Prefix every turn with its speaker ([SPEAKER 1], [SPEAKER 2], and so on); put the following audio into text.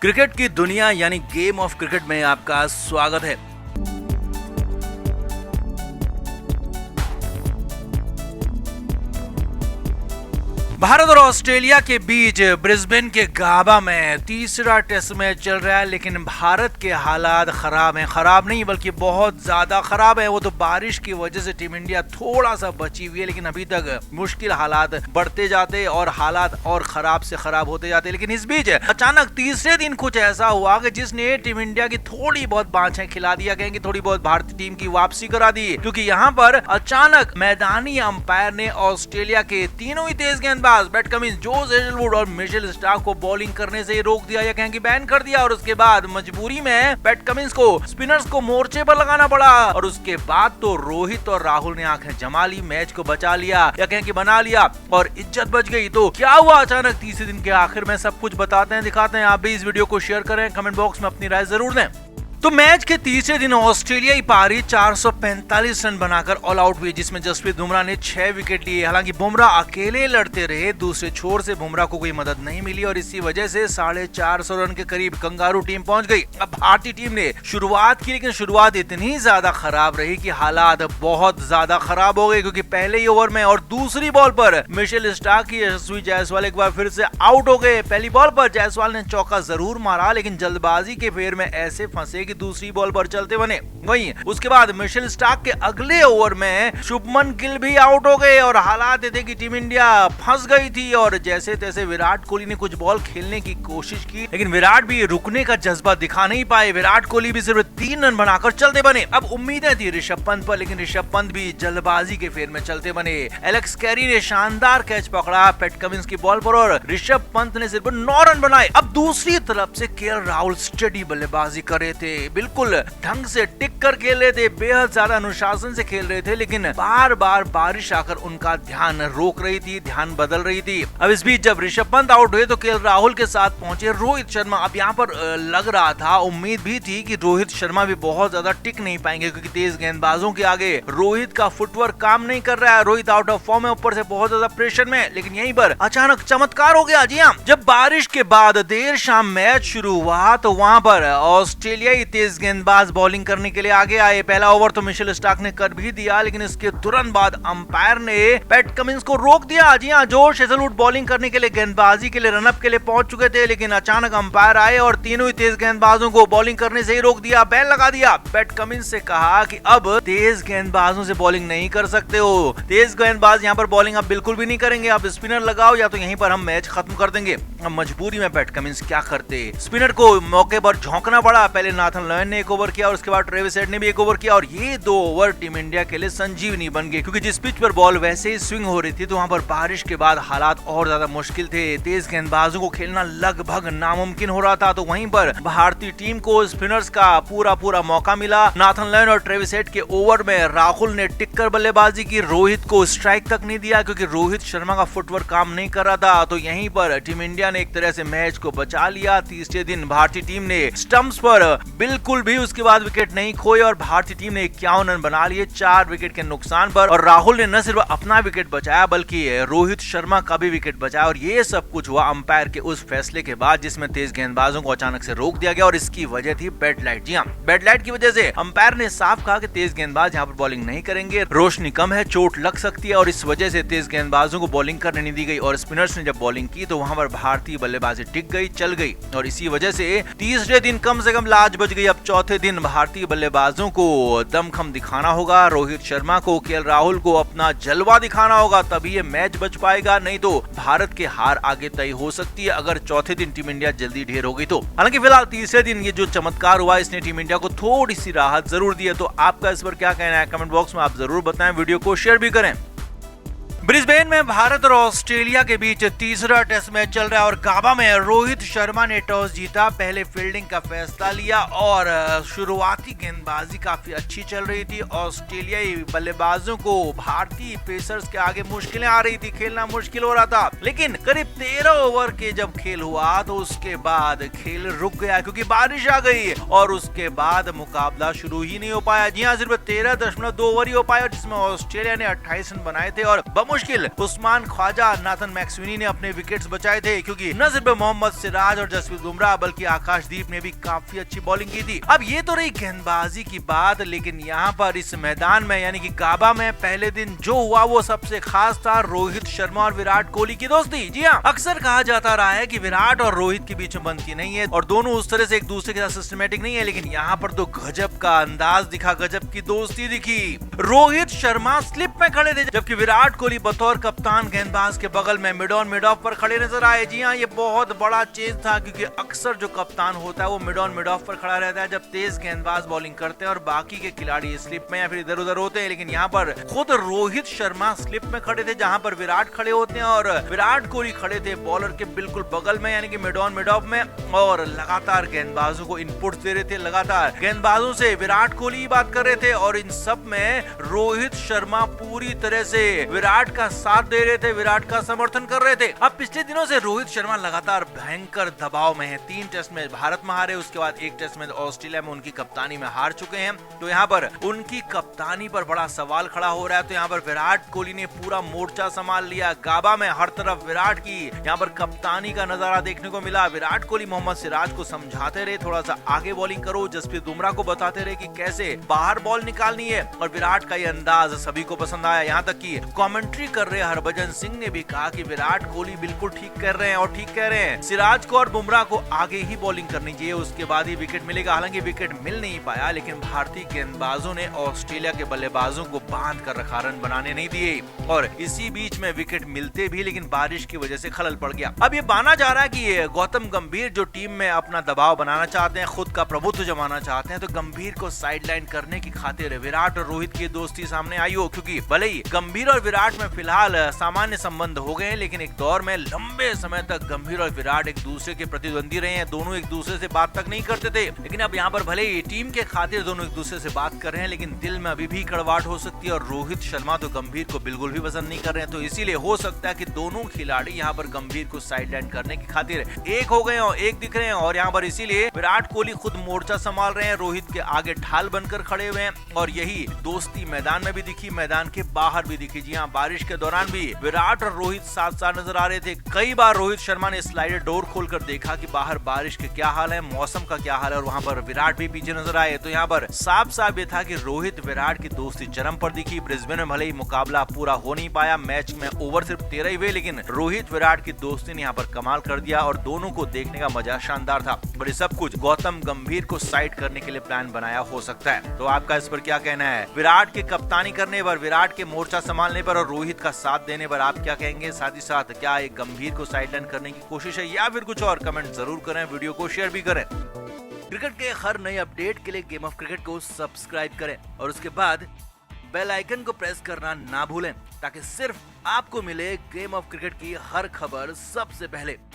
[SPEAKER 1] Cricket की दुनिया यानी गेम ऑफ क्रिकेट में आपका स्वागत है। भारत और ऑस्ट्रेलिया के बीच ब्रिस्बेन के गाबा में तीसरा टेस्ट मैच चल रहा है, लेकिन भारत के हालात खराब हैं। खराब नहीं बल्कि बहुत ज्यादा खराब है। वो तो बारिश की वजह से टीम इंडिया थोड़ा सा बची हुई है, लेकिन अभी तक मुश्किल हालात बढ़ते जाते और हालात और खराब से खराब होते जाते। लेकिन इस बीच अचानक तीसरे दिन कुछ ऐसा हुआ कि जिसने टीम इंडिया की थोड़ी बहुत बाँछें खिला दिया, कहेंगे थोड़ी बहुत भारतीय टीम की वापसी करा दी, क्योंकि यहाँ पर अचानक मैदानी अंपायर ने ऑस्ट्रेलिया के तीनों ही तेज गेंदबाज पैट कमिंस, जोश हेजलवुड और मिशेल स्टार्क को बॉलिंग करने से रोक दिया या कहें कि बैन कर दिया। और उसके बाद मजबूरी में पैट कमिंस को स्पिनर्स को मोर्चे पर लगाना पड़ा। और उसके बाद तो रोहित और राहुल ने आंखें जमा ली, मैच को बचा लिया या कहें कि बना लिया और इज्जत बच गई। तो क्या हुआ अचानक तीसरे दिन के आखिर में, सब कुछ बताते हैं, दिखाते हैं। आप भी इस वीडियो को शेयर करें, कमेंट बॉक्स में अपनी राय जरूर दें। तो मैच के तीसरे दिन ऑस्ट्रेलियाई पारी 445 रन बनाकर ऑल आउट हुई, जिसमें जसप्रीत बुमराह ने 6 विकेट लिए। हालांकि बुमराह अकेले लड़ते रहे, दूसरे छोर से बुमराह को कोई मदद नहीं मिली और इसी वजह से 450 रन के करीब कंगारू टीम पहुंच गई। अब भारतीय टीम ने शुरुआत की, लेकिन शुरुआत इतनी ज्यादा खराब रही कि हालात बहुत ज्यादा खराब हो गए, क्योंकि पहले ही ओवर में और दूसरी बॉल पर मिशेल स्टार्क की यशस्वी जायसवाल एक बार फिर से आउट हो गए। पहली बॉल पर जायसवाल ने चौका जरूर मारा, लेकिन जल्दबाजी के फेर में ऐसे फंसे कि दूसरी बॉल पर चलते बने। वहीं उसके बाद मिशेल स्टार्क के अगले ओवर में शुभमन गिल भी आउट हो गए और हालात थे कि टीम इंडिया फंस गई थी। और जैसे तैसे विराट कोहली ने कुछ बॉल खेलने की कोशिश की, लेकिन विराट भी रुकने का जज्बा दिखा नहीं पाए। विराट कोहली भी सिर्फ 3 रन बनाकर चलते बने। अब उम्मीदें थी ऋषभ पंत पर, लेकिन ऋषभ पंत भी जल्दबाजी के फेर में चलते बने। एलेक्स कैरी ने शानदार कैच पकड़ा पैट कमिंस की बॉल पर और ऋषभ पंत ने सिर्फ 9 रन बनाए। अब दूसरी तरफ से केएल राहुल स्टेडी बल्लेबाजी कर रहे थे, बिल्कुल ढंग से टिक कर खेल रहे थे, बेहद ज्यादा अनुशासन से खेल रहे थे, लेकिन बार बार बारिश आकर उनका ध्यान रोक रही थी, ध्यान बदल रही थी। अब इस बीच जब ऋषभ पंत आउट हुए तो केएल राहुल के साथ पहुंचे रोहित शर्मा। अब यहाँ पर लग रहा था, उम्मीद भी थी कि रोहित शर्मा भी बहुत ज्यादा टिक नहीं पाएंगे, क्योंकि तेज गेंदबाजों के आगे रोहित का फुटवर्क काम नहीं कर रहा है। रोहित आउट ऑफ फॉर्म है, ऊपर से बहुत ज्यादा प्रेशर में। लेकिन यहीं पर अचानक चमत्कार हो गया। जी हाँ, जब बारिश के बाद देर शाम मैच शुरू हुआ तो वहां पर ऑस्ट्रेलियाई तेज गेंदबाज बॉलिंग करने के लिए आगे आए। पहला ओवर तो मिशेल स्टार्क ने कर भी दिया, लेकिन इसके तुरंत बाद अंपायर ने पैट कमिंस को रोक दिया। जी हां, जोश हेजलवुड बॉलिंग करने के लिए, गेंदबाजी के लिए, रनअप के लिए पहुंच चुके थे, लेकिन अचानक अंपायर आए और तीनों ही तेज गेंदबाजों को बॉलिंग करने से ही रोक दिया, बैन लगा दिया। पैट कमिंस से कहा कि अब तेज गेंदबाजों से बॉलिंग नहीं कर सकते हो, तेज गेंदबाज यहाँ पर बॉलिंग अब बिल्कुल भी नहीं करेंगे, आप स्पिनर लगाओ या तो यहीं पर हम मैच खत्म कर देंगे। अब मजबूरी में पैट कमिंस क्या करते, स्पिनर को मौके पर झोंकना पड़ा। पहले नाथन लयन ने एक ओवर किया और उसके बाद ट्रेविस हेड ने भी एक ओवर किया और ये 2 ओवर टीम इंडिया के लिए संजीवनी बन गए, क्योंकि जिस पिच पर बॉल वैसे ही स्विंग हो रही थी तो वहां पर बारिश के बाद हालात और ज्यादा मुश्किल थे। तेज गेंदबाजों को खेलना लगभग नामुमकिन हो रहा था। तो वहीं पर भारतीय टीम को स्पिनर्स का पूरा मौका मिला। नाथन लयन और ट्रेविस हेड के ओवर में राहुल ने टिककर बल्लेबाजी की, रोहित को स्ट्राइक तक नहीं दिया, क्योंकि रोहित शर्मा का फुटवर्क काम नहीं कर रहा था। तो यहीं पर टीम इंडिया ने एक तरह से मैच को बचा लिया। तीसरे दिन भारतीय टीम ने स्टंप्स पर बिल्कुल भी उसके बाद विकेट नहीं खोए और भारतीय टीम ने 51 रन बना लिए 4 विकेट के नुकसान पर। और राहुल ने न सिर्फ अपना विकेट बचाया बल्कि रोहित शर्मा का भी विकेट बचाया। और ये सब कुछ हुआ अंपायर के उस फैसले के बाद, जिसमें तेज गेंदबाजों को अचानक से रोक दिया गया और इसकी वजह थी बैड लाइट। जी हाँ, बैड लाइट की वजह से अंपायर ने साफ कहा कि तेज गेंदबाज यहाँ पर बॉलिंग नहीं करेंगे, रोशनी कम है, चोट लग सकती है, और इस वजह से तेज गेंदबाजों को बॉलिंग करने नहीं दी गई। और स्पिनर्स ने जब बॉलिंग की तो वहां पर भारतीय बल्लेबाजी टिक गई, चल गई, और इसी वजह से तीसरे दिन कम से कम लाज बच गई। अब चौथे दिन भारतीय बल्लेबाजों को दमखम दिखाना होगा, रोहित शर्मा को, केएल राहुल को अपना जलवा दिखाना होगा, तभी ये मैच बच पाएगा, नहीं तो भारत के हार आगे तय हो सकती है अगर चौथे दिन टीम इंडिया जल्दी ढेर हो गई तो। हालांकि फिलहाल तीसरे दिन ये जो चमत्कार हुआ इसने टीम इंडिया को थोड़ी सी राहत जरूर दी है। तो आपका इस पर क्या कहना है, कमेंट बॉक्स में आप जरूर बताएं, वीडियो को शेयर भी करें। ब्रिस्बेन में भारत और ऑस्ट्रेलिया के बीच तीसरा टेस्ट मैच चल रहा है और गाबा में रोहित शर्मा ने टॉस जीता, पहले फील्डिंग का फैसला लिया और शुरुआती गेंदबाजी काफी अच्छी चल रही थी। ऑस्ट्रेलियाई बल्लेबाजों को भारतीय पेसर्स के आगे मुश्किलें आ रही थी, खेलना मुश्किल हो रहा था। लेकिन करीब 13 ओवर के जब खेल हुआ तो उसके बाद खेल रुक गया क्योंकि बारिश आ गई और उसके बाद मुकाबला शुरू ही नहीं हो पाया। जी हाँ, सिर्फ 13.2 ओवर ही हो पाया जिसमें ऑस्ट्रेलिया ने 28 रन बनाए थे और मुश्किल उस्मान ख्वाजा, नाथन मैक्सवेनी ने अपने विकेट्स बचाए थे, क्योंकि न सिर्फ मोहम्मद सिराज और जसप्रीत बुमराह बल्कि आकाशदीप ने भी काफी अच्छी बॉलिंग की थी। अब ये तो रही गेंदबाजी की बात, लेकिन यहाँ पर इस मैदान में यानी कि गाबा में पहले दिन जो हुआ वो सबसे खास था रोहित शर्मा और विराट कोहली की दोस्ती। जी हाँ, अक्सर कहा जाता रहा है कि विराट और रोहित के बीच में बनती नहीं है और दोनों उस तरह से एक दूसरे के साथ सिस्टमेटिक नहीं है, लेकिन यहाँ पर तो गजब का अंदाज दिखा, गजब की दोस्ती दिखी। रोहित शर्मा स्लिप में खड़े थे, जबकि विराट कोहली बतौर कप्तान गेंदबाज के बगल में मिड ऑन मिड ऑफ पर खड़े नजर आए। जी हाँ, ये बहुत बड़ा चेंज था, क्योंकि अक्सर जो कप्तान होता है वो मिड ऑन मिड ऑफ पर खड़ा रहता है जब तेज गेंदबाज बॉलिंग करते हैं और बाकी के खिलाड़ी स्लिप में या फिर इधर उधर होते हैं। लेकिन यहाँ पर खुद रोहित शर्मा स्लिप में खड़े थे, जहां पर विराट खड़े होते हैं, और विराट कोहली खड़े थे बॉलर के बिल्कुल बगल में यानी कि मिड ऑन मिड ऑफ में, और लगातार गेंदबाजों को इनपुट दे रहे थे। लगातार गेंदबाजों से विराट कोहली बात कर रहे थे और इन सब में रोहित शर्मा पूरी तरह से विराट का साथ दे रहे थे, विराट का समर्थन कर रहे थे। अब पिछले दिनों से रोहित शर्मा लगातार भयंकर दबाव में है। 3 टेस्ट में भारत में हारे, उसके बाद 1 टेस्ट में ऑस्ट्रेलिया में उनकी कप्तानी में हार चुके हैं, तो यहाँ पर उनकी कप्तानी पर बड़ा सवाल खड़ा हो रहा है। तो यहाँ पर विराट कोहली ने पूरा मोर्चा संभाल लिया। गाबा में हर तरफ विराट की यहाँ पर कप्तानी का नजारा देखने को मिला। विराट कोहली मोहम्मद सिराज को समझाते रहे थोड़ा सा आगे बॉलिंग करो, जसप्रीत बुमराह को बताते रहे कि कैसे बाहर बॉल निकालनी है, और विराट का ये अंदाज सभी को पसंद आया। यहाँ तक कि कमेंट्री कर रहे हरभजन सिंह ने भी कहा कि विराट कोहली बिल्कुल ठीक कर रहे हैं और ठीक कह रहे हैं, सिराज को और बुमराह को आगे ही बॉलिंग करनी चाहिए, उसके बाद ही विकेट मिलेगा। हालांकि विकेट मिल नहीं पाया, लेकिन भारतीय गेंदबाजों ने ऑस्ट्रेलिया के बल्लेबाजों को बांध कर रखा, रन बनाने नहीं दिए, और इसी बीच में विकेट मिलते भी लेकिन बारिश की वजह से खलल पड़ गया। अब ये माना जा रहा है कि गौतम गंभीर जो टीम में अपना दबाव बनाना चाहते हैं, खुद का प्रभुत्व जमाना चाहते हैं, तो गंभीर को साइडलाइन करने की खातिर विराट और रोहित की दोस्ती सामने आई हो, क्योंकि भले ही गंभीर और विराट में फिलहाल सामान्य संबंध हो गए हैं, लेकिन एक दौर में लंबे समय तक गंभीर और विराट एक दूसरे के प्रतिद्वंदी रहे हैं। दोनों एक दूसरे से बात तक नहीं करते थे, लेकिन अब यहाँ पर भले ही टीम के खातिर दोनों एक दूसरे से बात कर रहे हैं, लेकिन दिल में अभी भी कड़वाहट हो सकती है, और रोहित शर्मा तो गंभीर को बिल्कुल भी पसंद नहीं कर रहे हैं। तो इसीलिए हो सकता है कि दोनों खिलाड़ी यहाँ पर गंभीर को साइडलाइन करने की खातिर एक हो गए और एक दिख रहे हैं, और यहाँ पर इसीलिए विराट कोहली खुद मोर्चा संभाल रहे हैं, रोहित के आगे ढाल बनकर खड़े हुए हैं, और यही दोस्ती मैदान में भी दिखी, मैदान के बाहर भी दिखी। जी हाँ, बारिश के दौरान भी विराट और रोहित साथ साथ नजर आ रहे थे। कई बार रोहित शर्मा ने स्लाइडर डोर खोलकर देखा कि बाहर बारिश के क्या हाल है, मौसम का क्या हाल है, और वहाँ पर विराट भी पीछे नजर आए। तो यहाँ पर साफ साफ ये था कि रोहित विराट की दोस्ती चरम पर दिखी। ब्रिस्बेन में भले ही मुकाबला पूरा हो नहीं पाया, मैच में ओवर सिर्फ 13 ही हुए, लेकिन रोहित विराट की दोस्ती ने यहाँ पर कमाल कर दिया, और दोनों को देखने का मजा शानदार था। पर ये सब कुछ गौतम गंभीर को साइड करने के लिए प्लान बनाया हो सकता है। तो आपका इस पर क्या कहना है? विराट की कप्तानी करने पर, विराट के मोर्चा संभालने पर और रोहित का साथ देने पर आप क्या कहेंगे? साथ ही साथ क्या एक गंभीर को साइडलाइन करने की कोशिश है या फिर कुछ और? कमेंट जरूर करें, वीडियो को शेयर भी करें। क्रिकेट के हर नए अपडेट के लिए गेम ऑफ क्रिकेट को सब्सक्राइब करें और उसके बाद बेल आइकन को प्रेस करना ना भूलें, ताकि सिर्फ आपको मिले गेम ऑफ क्रिकेट की हर खबर सबसे पहले।